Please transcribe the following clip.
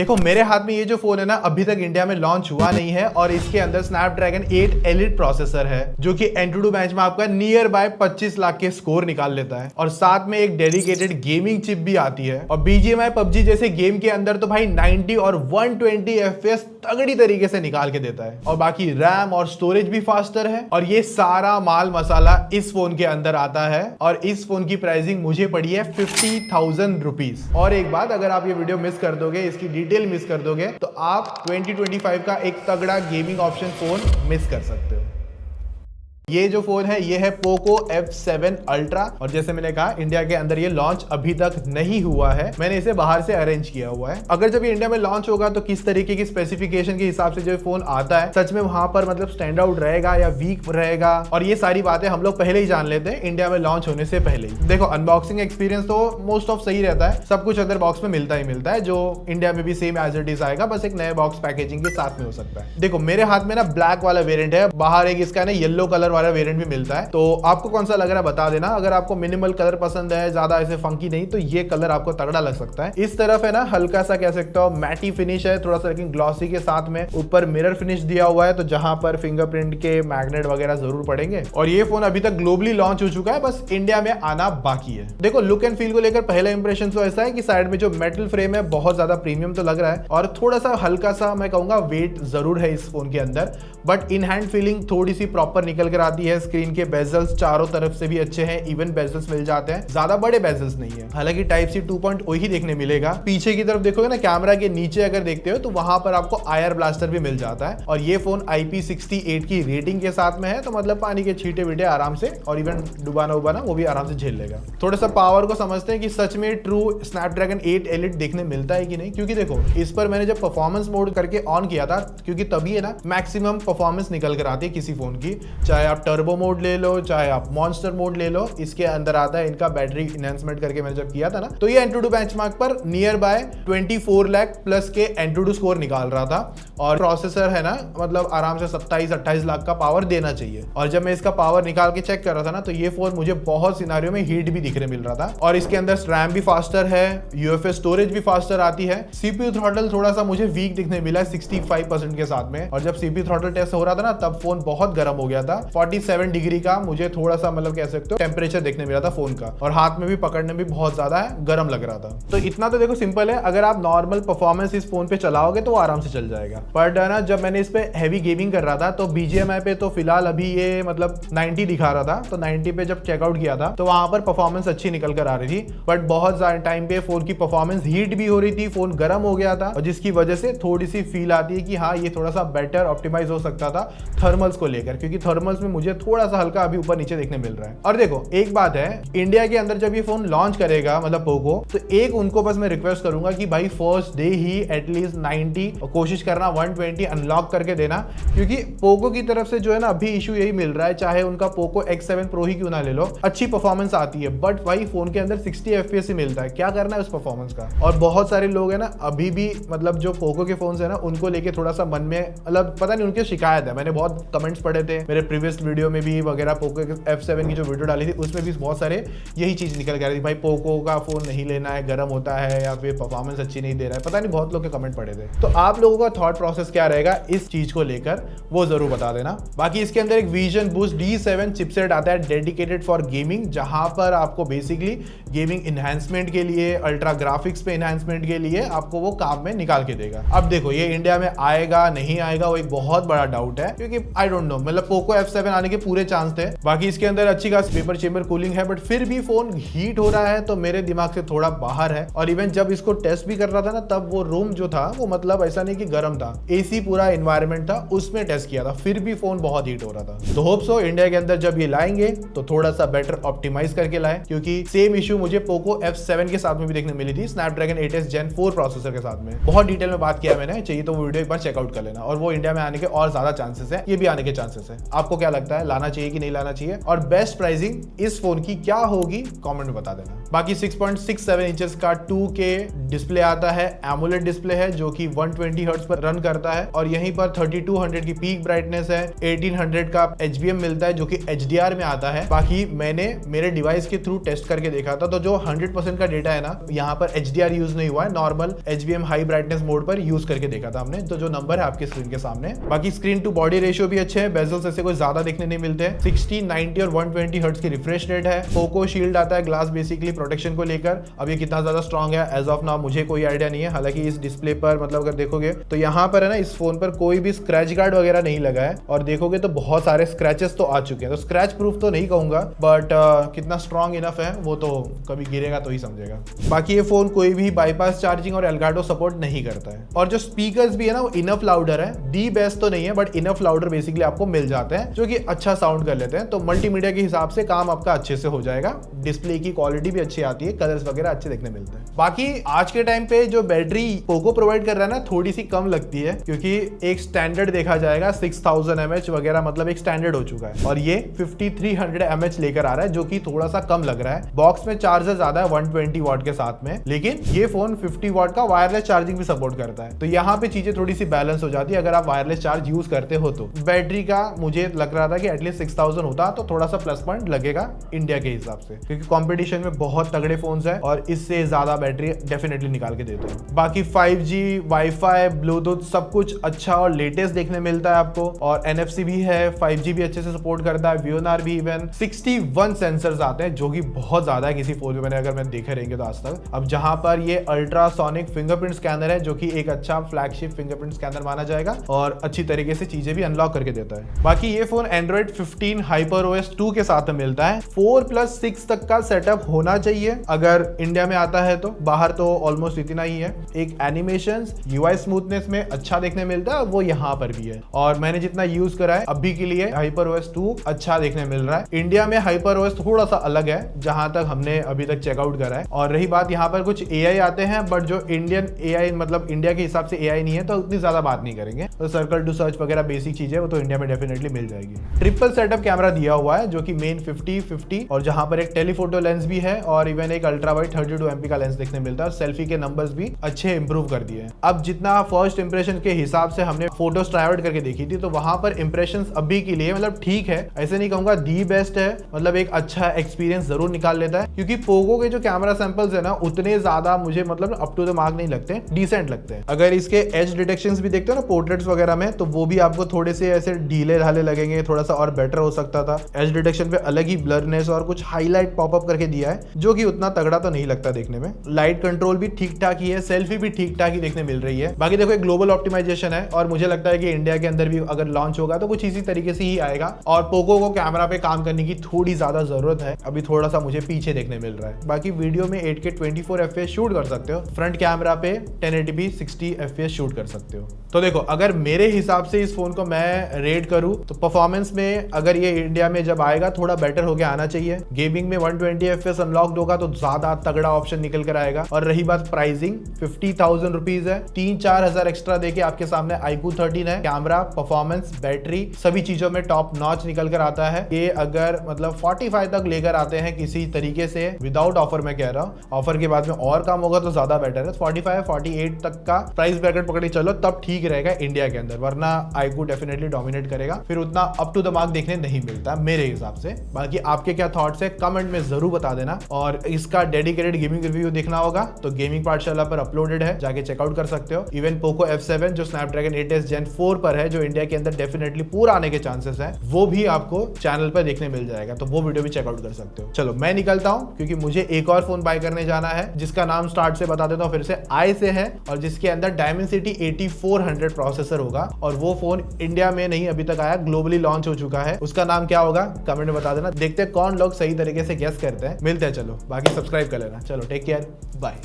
देखो मेरे हाथ में ये जो फोन है ना अभी तक इंडिया में लॉन्च हुआ नहीं है और इसके अंदर स्नैपड्रैगन 8 एलिट प्रोसेसर है जो कि एंटूडू बेंच में आपका नियर बाय 25 लाख के स्कोर निकाल लेता है और साथ में एक डेडिकेटेड गेमिंग चिप भी आती है। और बीजीएमआई पबजी जैसे गेम के अंदर तो भाई 90 और 120 एफपीएस तगड़ी तरीके से निकाल के देता है और बाकी रैम और स्टोरेज भी फास्टर है और ये सारा माल मसाला इस फोन के अंदर आता है और इस फोन की प्राइसिंग मुझे पड़ी है 50,000 रुपीज। और एक बात, अगर आप ये वीडियो मिस कर दोगे, इसकी डिटेल मिस कर दोगे तो आप 2025 का एक तगड़ा गेमिंग ऑप्शन फोन मिस कर सकते हो। ये जो फोन है ये है पोको F7 अल्ट्रा और जैसे मैंने कहा इंडिया के अंदर ये लॉन्च अभी तक नहीं हुआ है, मैंने इसे बाहर से अरेंज किया हुआ है। अगर जब ये इंडिया में लॉन्च होगा तो किस तरीके की स्पेसिफिकेशन के हिसाब से जो फोन आता है सच में वहां पर मतलब स्टैंड आउट रहेगा या वीक रहेगा और ये सारी बातें हम लोग पहले ही जान लेते हैं इंडिया में लॉन्च होने से पहले ही। देखो अनबॉक्सिंग एक्सपीरियंस तो मोस्ट ऑफ सही रहता है, सब कुछ अंदर बॉक्स में मिलता ही मिलता है जो इंडिया में भी सेम एज इट इज आएगा, बस एक नए बॉक्स पैकेजिंग के साथ में हो सकता है। देखो मेरे हाथ में ना ब्लैक वाला वेरिएंट है, बाहर एक इसका ना येलो कलर वाला वेरिएंट भी मिलता है, तो आपको कौन सा लग रहा है बता देना। अगर आपको मिनिमल कलर पसंद है, ज्यादा ऐसे फंकी नहीं, तो ये कलर आपको तगड़ा लग सकता है। इस तरफ है ना हल्का सा कह सकते हो मैटी फिनिश है, थोड़ा सा लेकिन ग्लॉसी के साथ में ऊपर मिरर फिनिश दिया हुआ है, तो जहां पर फिंगरप्रिंट के मैग्नेट वगैरह जरूर पड़ेंगे। और ये फोन अभी तक ग्लोबली लॉन्च हो चुका है, बस इंडिया में आना बाकी है। देखो लुक एंड फील को लेकर पहला इंप्रेशन तो ऐसा है कि साइड में जो मेटल फ्रेम है बहुत ज्यादा प्रीमियम तो लग रहा है और थोड़ा सा हल्का सा मैं कहूंगा वेट जरूर है इस फोन के अंदर, बट इन हैंड फीलिंग थोड़ी सी प्रॉपर निकल कर आती है। स्क्रीन के बेजल्स चारों तरफ से भी अच्छे हैं, इवन बेजल्स मिल जाते हैं, ज्यादा बड़े बेजल्स नहीं है। हालांकि टाइप सी 2.0 ही देखने मिलेगा। पीछे की तरफ देखोगे ना कैमरा के नीचे अगर देखते हो तो वहां पर आपको आईआर ब्लास्टर भी मिल जाता है और ये फोन IP68 की रेटिंग के साथ में है, तो मतलब पानी के छींटे वीटे आराम से और इवन डुबाना उबाना वो भी आराम से झेल लेगा। थोड़ा सा पावर को समझते हैं कि सच में ट्रू स्नैपड्रैगन 8 एलिट देखने मिलता है कि नहीं, क्योंकि देखो इस पर मैंने जब परफॉर्मेंस मोड करके ऑन किया था, क्योंकि तभी है ना मैक्सिमम परफॉर्मेंस निकल कर आती है किसी फोन की, चाहे आप टर्बो मोड ले लो चाहे आप मॉन्स्टर मोड ले लो, इसके अंदर आता है इनका बैटरी इनहेंसमेंट करके मैंने जब किया था ना, तो ये एंटूडू बेंचमार्क पर नियर बाय 24 लाख प्लस के एंटूडू स्कोर निकाल रहा था और प्रोसेसर है ना मतलब आराम से 27-28 लाख का पावर देना चाहिए। और जब मैं इसका पावर निकाल के चेक कर रहा था ना तो ये फोन मुझे बहुत सिनारियों में हीट भी दिखने मिल रहा था और इसके अंदर रैम भी फास्टर है, UFS स्टोरेज भी फास्टर आती है। CPU थ्रॉटल थोड़ा सा मुझे वीक दिखने मिला 65% के साथ में, और जब CPU थ्रॉटल टेस्ट हो रहा था ना तब फोन बहुत गर्म हो गया था। 47 डिग्री का मुझे थोड़ा सा मतलब कह सकते हो टेम्परेचर देखने मिला था फोन का और हाथ में भी पकड़ने में बहुत ज्यादा गर्म लग रहा था। तो इतना तो देखो सिंपल है, अगर आप नॉर्मल परफॉर्मेंस इस फोन पे चलाओगे तो वो आराम से चल जाएगा। पर ना जब मैंने इस पे हैवी गेमिंग कर रहा था तो BGMI पे तो फिलहाल अभी ये मतलब 90 दिखा रहा था, तो 90 पे जब चेकआउट किया था तो वहां पर परफॉर्मेंस अच्छी निकल कर आ रही थी, बट बहुत ज्यादा टाइम पे फोन की परफॉर्मेंस हीट भी हो रही थी, फोन गर्म हो गया था और जिसकी वजह से थोड़ी सी फील आती है कि हाँ ये थोड़ा सा बेटर ऑप्टिमाइज हो सकता था थर्मल्स को लेकर, क्योंकि थर्मल्स में मुझे थोड़ा सा हल्का अभी ऊपर नीचे देखने मिल रहा है। और देखो एक बात है, इंडिया के अंदर जब ये फोन लॉन्च करेगा मतलब पोको, तो एक उनको बस मैं रिक्वेस्ट करूंगा कि भाई फर्स्ट डे ही एटलीस्ट 90 और कोशिश करना 120 अनलॉक करके देना, क्योंकि पोको की तरफ से जो है ना अभी इशू यही मिल रहा है, चाहे उनका पोको X7 प्रो ही क्यों ना ले लो, अच्छी परफॉर्मेंस आती है बट भाई फोन के अंदर 60 FPS ही मिलता है, क्या करना है उस परफॉर्मेंस का। और बहुत सारे लोग है ना अभी भी मतलब जो पोको के फोन है ना उनको लेके थोड़ा सा मन में मतलब पता नहीं उनकी शिकायत है। मैंने बहुत कमेंट्स पढ़े थे मेरे प्रीवियस वीडियो में भी वगैरह, पोको F7 की जो वीडियो डाली थी उसमें भी बहुत सारे यही चीज निकल के आ रही थी, भाई पोको का फोन नहीं लेना है, गर्म होता है या फिर परफॉर्मेंस अच्छी नहीं दे रहा है, पता नहीं बहुत लोग के कमेंट पड़े थे। तो आप लोगों का थॉट प्रोसेस क्या रहेगा इस चीज को लेकर वो जरूर बता देना। बाकी इसके अंदर एक विजन बूस्ट D7 चिपसेट आता है डेडिकेटेड फॉर गेमिंग, जहां पर आपको बेसिकली गेमिंग इनहैंसमेंट के लिए, अल्ट्रा ग्राफिक्स पे इनहैंसमेंट के लिए आपको वो काम में निकाल के देगा। अब देखो ये इंडिया में आएगा नहीं आएगा वो एक बहुत बड़ा डाउट है, क्योंकि आई डोंट नो, मतलब पोको F7 आने के पूरे चांस थे। बाकी इसके अंदर अच्छी खास पेपर चेंबर कूलिंग है, बट फिर भी फोन हीट हो रहा है तो मेरे दिमाग से थोड़ा बाहर है। और इवन जब इसको टेस्ट भी कर रहा था ना तब वो रूम जो था वो मतलब ऐसा नहीं कि गर्म था, AC पूरा एनवायरनमेंट था, उसमें टेस्ट किया था, फिर भी फोन बहुत हीट हो रहा था। तो होप सो इंडिया के अंदर जब ये लाएंगे तो थोड़ा सा बेटर ऑप्टिमाइज करके लाए, क्योंकि सेम इशू मुझे पोको F7 के साथ में भी देखने मिली थी स्नैपड्रैगन 8s Gen 4 प्रोसेसर के साथ में। बहुत डिटेल में बात किया मैंने, चाहिए तो वो वीडियो एक बार चेकआउट कर लेना। और वो इंडिया में आने के और ज्यादा चांसेस है, ये भी आने के चांसेस है। आपको क्या लग लगता है, लाना चाहिए कि नहीं लाना चाहिए, और बेस्ट प्राइसिंग इस फोन की क्या होगी कमेंट में बता देना। बाकी 6.67 इंचेस का 2K डिस्प्ले आता है, एमोलेड डिस्प्ले है जो कि 120 हर्ट्ज पर रन करता है, और यहीं पर 3200 की पीक ब्राइटनेस है, 1800 का HBM मिलता है जो कि HDR में आता है। बाकी मैंने मेरे डिवाइस के थ्रू टेस्ट करके देखा था, तो जो 100% का डेटा है ना, यहाँ पर HDR यूज नहीं हुआ है, normal HBM high brightness mode पर यूज करके देखा था हमने, तो जो नंबर है आपके स्क्रीन के सामने। बाकी स्क्रीन टू बॉडी रेशियो भी अच्छे हैं, बेजल्स ऐसे कोई ज्यादा देखने नहीं मिलते हैं। 60, 90 और 120 हर्ट्ज की रिफ्रेश रेट है। पोको शील्ड आता है ग्लास बेसिकली प्रोटेक्शन को लेकर। अब ये कितना ज्यादा स्ट्रॉन्ग है एज ऑफ नाउ मुझे कोई आइडिया नहीं है, हालांकि इस डिस्प्ले पर मतलब अगर देखोगे तो यहाँ पर है ना, इस फोन पर कोई भी स्क्रैच गार्ड वगैरह नहीं लगा है, और देखोगे तो बहुत सारे स्क्रैचेस तो आ चुके हैं, तो स्क्रैच प्रूफ तो नहीं कहूंगा, बट कितना स्ट्रॉन्ग इनफ है वो तो कभी गिरेगा तो ही समझेगा। बाकी ये फोन कोई भी बाईपास चार्जिंग और एल्गाटो सपोर्ट नहीं करता है, और जो स्पीकर्स भी है ना वो इनफ लाउडर है, दी बेस्ट तो नहीं है बट इनफ लाउडर बेसिकली आपको मिल जाते हैं जो कि अच्छा साउंड कर लेते हैं, तो मल्टीमीडिया के हिसाब से काम आपका अच्छे से हो जाएगा। डिस्प्ले की क्वालिटी भी अच्छी आती है, कलर्स वगैरह अच्छे देखने मिलते हैं। बाकी आज के टाइम पे जो बैटरी पोको प्रोवाइड कर रहा है ना, थोड़ी सी कम लगती है, क्योंकि एक स्टैंडर्ड देखा जाएगा 6000 mAh वगैरह, मतलब एक स्टैंडर्ड हो चुका है, और ये 5300 mAh लेकर आ रहा है जो कि थोड़ा सा कम लग रहा है। बॉक्स में चार्जर ज्यादा है 120 वाट के साथ में, लेकिन ये फोन 50 वाट का वायरलेस चार्जिंग भी सपोर्ट करता है, तो यहाँ पे चीजें थोड़ी सी बैलेंस हो जाती है अगर आप वायरलेस चार्ज यूज करते हो तो। बैटरी का मुझे लग रहा था कि एटलीस्ट 6000 होता तो थोड़ा सा प्लस पॉइंट लगेगा इंडिया के हिसाब से, क्योंकि कंपटीशन में बहुत तगड़े फोन्स हैं और इससे ज्यादा बैटरी डेफिनेटली निकाल के देते हैं। बाकी 5G, वाईफाई, ब्लूटूथ सब कुछ अच्छा और लेटेस्ट देखने मिलता है आपको, और NFC भी है, 5G भी अच्छे से सपोर्ट करता है, VNR भी इवन 61 सेंसर्स आते हैं जो कि बहुत ज्यादा है किसी फोन में अगर मैंने देखे रहेंगे तो आज तक। अब जहां पर ये अल्ट्रासोनिक फिंगरप्रिंट स्कैनर है जो कि एक अच्छा फ्लैगशिप फिंगरप्रिंट स्कैनर माना जाएगा, और अच्छी तरीके से चीजें भी अनलॉक करके देता है। बाकी ये फोन Android 15 HyperOS 2 के साथ मिलता है, 4+6 तक का सेटअप होना चाहिए अगर इंडिया में आता है, तो बाहर तो ऑलमोस्ट इतना ही है। एक एनिमेशंस, UI स्मूथनेस में अच्छा देखने मिलता है, वो यहाँ पर भी है, और मैंने जितना यूज करा है अभी के लिए HyperOS 2 अच्छा देखने मिल रहा है। इंडिया में HyperOS थोड़ा सा अलग है जहां तक हमने अभी तक चेकआउट करा है, और रही बात यहाँ पर कुछ AI आते हैं, बट जो इंडियन AI मतलब इंडिया के हिसाब से AI नहीं है, तो उतनी ज्यादा बात नहीं करेंगे, तो सर्कल टू सर्च वगैरह बेसिक चीजें वो तो इंडिया में डेफिनेटली मिल जाएगी। ट्रिपल सेटअप कैमरा दिया हुआ है जो कि मेन 50-50, और जहां पर एक टेलीफोटो लेंस भी है, और इवन एक अल्ट्रा वाइड 32 MP का लेंस देखने मिलता है, और सेल्फी के नंबर्स भी अच्छे इंप्रूव कर दिए हैं। अब जितना फर्स्ट इंप्रेशन के हिसाब से हमने फोटोज ट्राई आउट करके देखी थी, तो वहां पर इंप्रेशंस अभी के लिए मतलब ठीक है, ऐसे नहीं कहूंगा दी बेस्ट है, मतलब एक अच्छा एक्सपीरियंस जरूर निकाल लेता है, क्योंकि पोको के जो कैमरा सैंपल्स है ना उतने ज्यादा मुझे मतलब अप टू द मार्क नहीं लगते, डिसेंट लगते हैं। अगर इसके एज डिटेक्शंस भी देखते हो ना पोर्ट्रेट्स वगैरह में, तो वो भी आपको थोड़े से ऐसे ढीले ढाले लगेंगे, थोड़ा सा और बेटर हो सकता था। एज डिटेक्शन पे अलग ही ब्लरनेस और कुछ हाईलाइट पॉपअप करके दिया है जो कि उतना तगड़ा तो नहीं लगता देखने में। लाइट कंट्रोल भी ठीक ठाक ही है, सेल्फी भी ठीक ठाक ही देखने मिल रही है। बाकी देखो एक ग्लोबल ऑप्टिमाइजेशन है, और मुझे लगता है कि इंडिया के अंदर भी अगर लॉन्च होगा तो कुछ इसी तरीके से ही आएगा, और पोको को कैमरा पे काम करने की थोड़ी ज्यादा जरूरत है, अभी थोड़ा सा मुझे पीछे देखने मिल रहा है। बाकी वीडियो में 8K 24 FPS शूट कर सकते हो, फ्रंट कैमरा पे 1080p 60 FPS शूट कर सकते हो। तो देखो अगर मेरे हिसाब से इस फोन को मैं रेट करूं तो परफॉर्मेंस में अगर ये इंडिया में जब आएगा थोड़ा बेटर होके आना चाहिए। गेमिंग में 120 FPS अनलॉक्ड होगा तो ज्यादा तगड़ा ऑप्शन निकल कर आएगा। और रही बात प्राइसिंग, 50,000 रुपीज है, 3-4 हजार एक्स्ट्रा देके आपके सामने iQOO 13 है। कैमरा, परफॉर्मेंस, बैटरी सभी चीजों में टॉप नॉच निकल कर आता है। ये अगर मतलब 45 तक लेकर आते हैं किसी तरीके से विदाउट ऑफर, मैं कह रहा हूँ, ऑफर के बाद में और कम होगा तो ज्यादा बेटर है। 45-48 तक का प्राइस ब्रैकेट पकड़ के चलो तब ठीक रहेगा इंडिया के अंदर, वरना iQOO डेफिनेटली डोमिनेट करेगा, फिर उतना अप टू द मार्क देखने नहीं मिलता मेरे हिसाब से। बाकी आपके क्या थॉट्स है कमेंट में जरूर बता देना, और इसका डेडिकेटेड गेमिंग रिव्यू देखना होगा तो गेमिंग पाठशाला पर अपलोडेड है, जाके चेकआउट कर सकते हो। इवन पोको F7 जो स्नैपड्रैगन 8s Gen 4 पर है, जो इंडिया के अंदर डेफिनेटली पूरा आने के चांसेस है, वो भी आपको चैनल पर देखने मिल जाएगा, तो वो वीडियो भी चेकआउट कर सकते हो। चलो मैं निकलता हूं क्योंकि मुझे एक और फोन बाय करने जाना है जिसका नाम स्टार्ट से बता देता हूं फिर से, आई से है, और जिसके अंदर Dimensity 8400 प्रोसेसर होगा, और वो फोन इंडिया में नहीं अभी तक आया, ग्लोबली लॉन्च हो चुका है। उसका नाम क्या होगा कमेंट में बता देना, देखते हैं कौन लोग सही तरीके से गेस करते हैं। मिलते हैं, चलो बाकी सब्सक्राइब कर लेना। चलो टेक केयर, बाय।